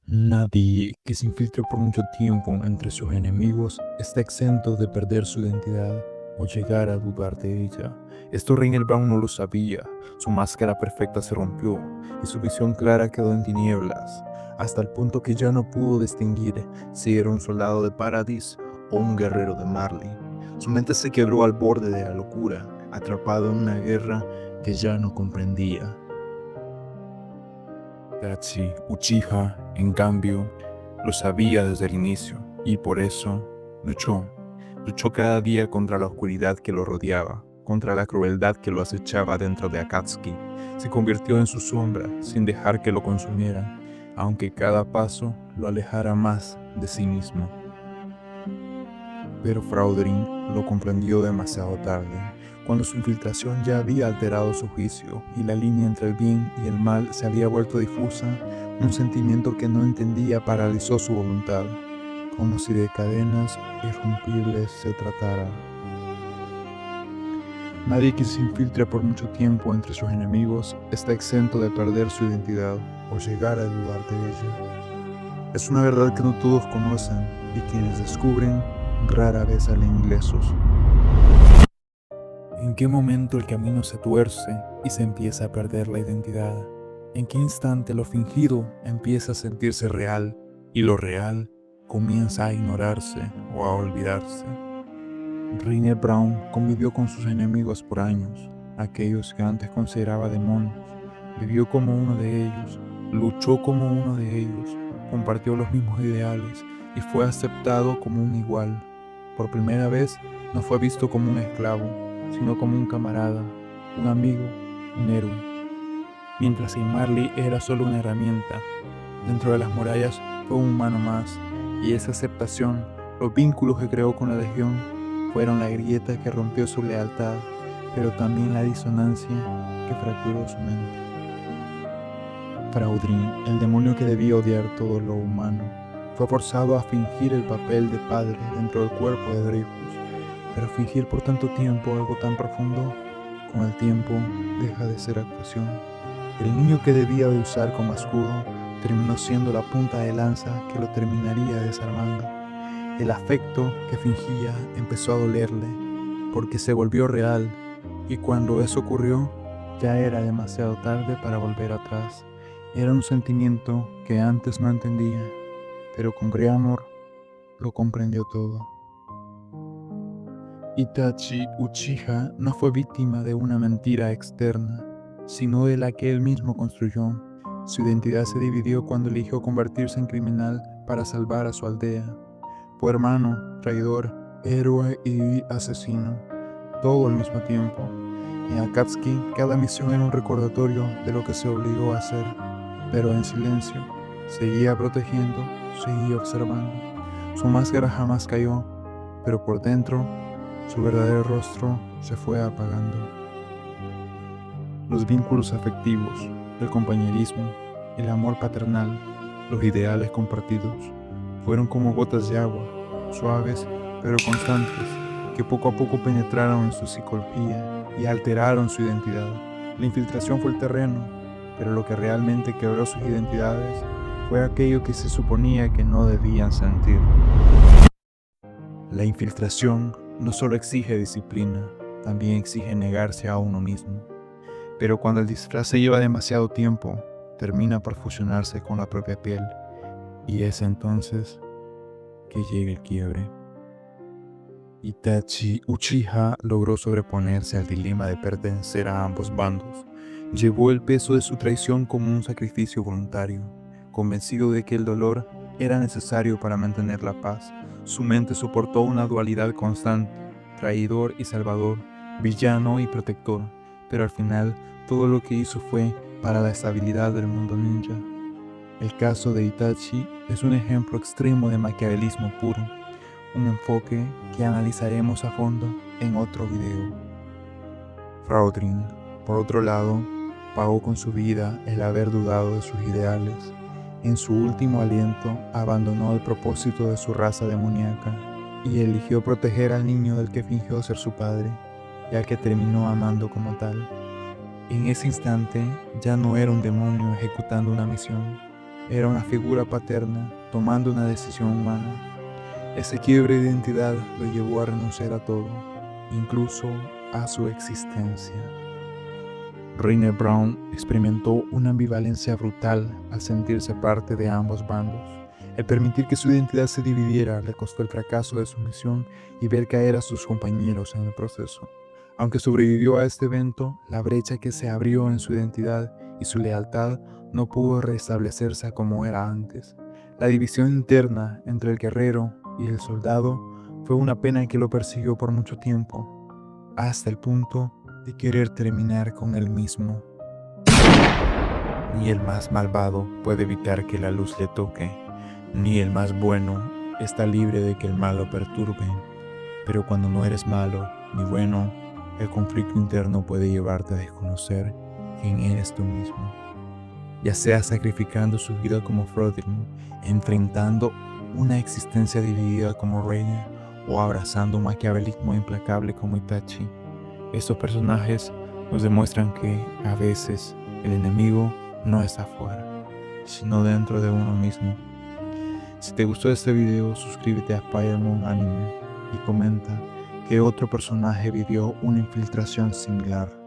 Nadie que se infiltre por mucho tiempo entre sus enemigos está exento de perder su identidad o llegar a dudar de ella. Esto Rainier Brown no lo sabía. Su máscara perfecta se rompió y su visión clara quedó en tinieblas, hasta el punto que ya no pudo distinguir si era un soldado de Paradis o un guerrero de Marley. Su mente se quebró al borde de la locura, atrapado en una guerra que ya no comprendía. Itachi Uchiha, en cambio, lo sabía desde el inicio y por eso luchó. Luchó cada día contra la oscuridad que lo rodeaba, contra la crueldad que lo acechaba dentro de Akatsuki. Se convirtió en su sombra sin dejar que lo consumiera, aunque cada paso lo alejara más de sí mismo. Pero Fraudrin lo comprendió demasiado tarde, cuando su infiltración ya había alterado su juicio y la línea entre el bien y el mal se había vuelto difusa. Un sentimiento que no entendía paralizó su voluntad, como si de cadenas irrompibles se tratara. Nadie que se infiltre por mucho tiempo entre sus enemigos está exento de perder su identidad o llegar a dudar de ella. Es una verdad que no todos conocen y quienes descubren rara vez salen ilesos. ¿En qué momento el camino se tuerce y se empieza a perder la identidad? ¿En qué instante lo fingido empieza a sentirse real y lo real comienza a ignorarse o a olvidarse? Rainier Brown convivió con sus enemigos por años, aquellos que antes consideraba demonios. Vivió como uno de ellos, luchó como uno de ellos, compartió los mismos ideales y fue aceptado como un igual. Por primera vez no fue visto como un esclavo, sino como un camarada, un amigo, un héroe. Mientras en Marley era solo una herramienta, dentro de las murallas fue un humano más, y esa aceptación, los vínculos que creó con la Legión, fueron la grieta que rompió su lealtad, pero también la disonancia que fracturó su mente. Fraudrin, el demonio que debía odiar todo lo humano, fue forzado a fingir el papel de padre dentro del cuerpo de Dreyfus, pero fingir por tanto tiempo algo tan profundo, con el tiempo deja de ser actuación. El niño que debía de usar como escudo terminó siendo la punta de lanza que lo terminaría desarmando. El afecto que fingía empezó a dolerle, porque se volvió real, y cuando eso ocurrió, ya era demasiado tarde para volver atrás. Era un sentimiento que antes no entendía, pero con gran amor lo comprendió todo. Itachi Uchiha no fue víctima de una mentira externa, sino de la que él mismo construyó. Su identidad se dividió cuando eligió convertirse en criminal para salvar a su aldea. Fue hermano, traidor, héroe y asesino, todo al mismo tiempo. En Akatsuki, cada misión era un recordatorio de lo que se obligó a hacer, pero en silencio. Seguía protegiendo, seguía observando. Su máscara jamás cayó, pero por dentro, su verdadero rostro se fue apagando. Los vínculos afectivos, el compañerismo, el amor paternal, los ideales compartidos, fueron como gotas de agua, suaves pero constantes, que poco a poco penetraron en su psicología y alteraron su identidad. La infiltración fue el terreno, pero lo que realmente quebró sus identidades fue aquello que se suponía que no debían sentir. La infiltración no solo exige disciplina, también exige negarse a uno mismo. Pero cuando el disfraz se lleva demasiado tiempo, termina por fusionarse con la propia piel, y es entonces que llega el quiebre. Itachi Uchiha logró sobreponerse al dilema de pertenecer a ambos bandos. Llevó el peso de su traición como un sacrificio voluntario, convencido de que el dolor era necesario para mantener la paz. Su mente soportó una dualidad constante, traidor y salvador, villano y protector, pero al final todo lo que hizo fue para la estabilidad del mundo ninja. El caso de Itachi es un ejemplo extremo de maquiavelismo puro, un enfoque que analizaremos a fondo en otro video. Fraudrin, por otro lado, pagó con su vida el haber dudado de sus ideales. En su último aliento, abandonó el propósito de su raza demoníaca y eligió proteger al niño del que fingió ser su padre y al que terminó amando como tal. En ese instante, ya no era un demonio ejecutando una misión, era una figura paterna tomando una decisión humana. Ese quiebre de identidad lo llevó a renunciar a todo, incluso a su existencia. Rainer Brown experimentó una ambivalencia brutal al sentirse parte de ambos bandos. El permitir que su identidad se dividiera le costó el fracaso de su misión y ver caer a sus compañeros en el proceso. Aunque sobrevivió a este evento, la brecha que se abrió en su identidad y su lealtad no pudo restablecerse como era antes. La división interna entre el guerrero y el soldado fue una pena que lo persiguió por mucho tiempo, hasta el punto de querer terminar con él mismo. Ni el más malvado puede evitar que la luz le toque, ni el más bueno está libre de que el mal lo perturbe. Pero cuando no eres malo ni bueno, el conflicto interno puede llevarte a desconocer quién eres tú mismo. Ya sea sacrificando su vida como Frodin, enfrentando una existencia dividida como Rainer, o abrazando un maquiavelismo implacable como Itachi. Estos personajes nos demuestran que a veces el enemigo no está afuera, sino dentro de uno mismo. Si te gustó este video, suscríbete a Spider-Man Anime y comenta qué otro personaje vivió una infiltración similar.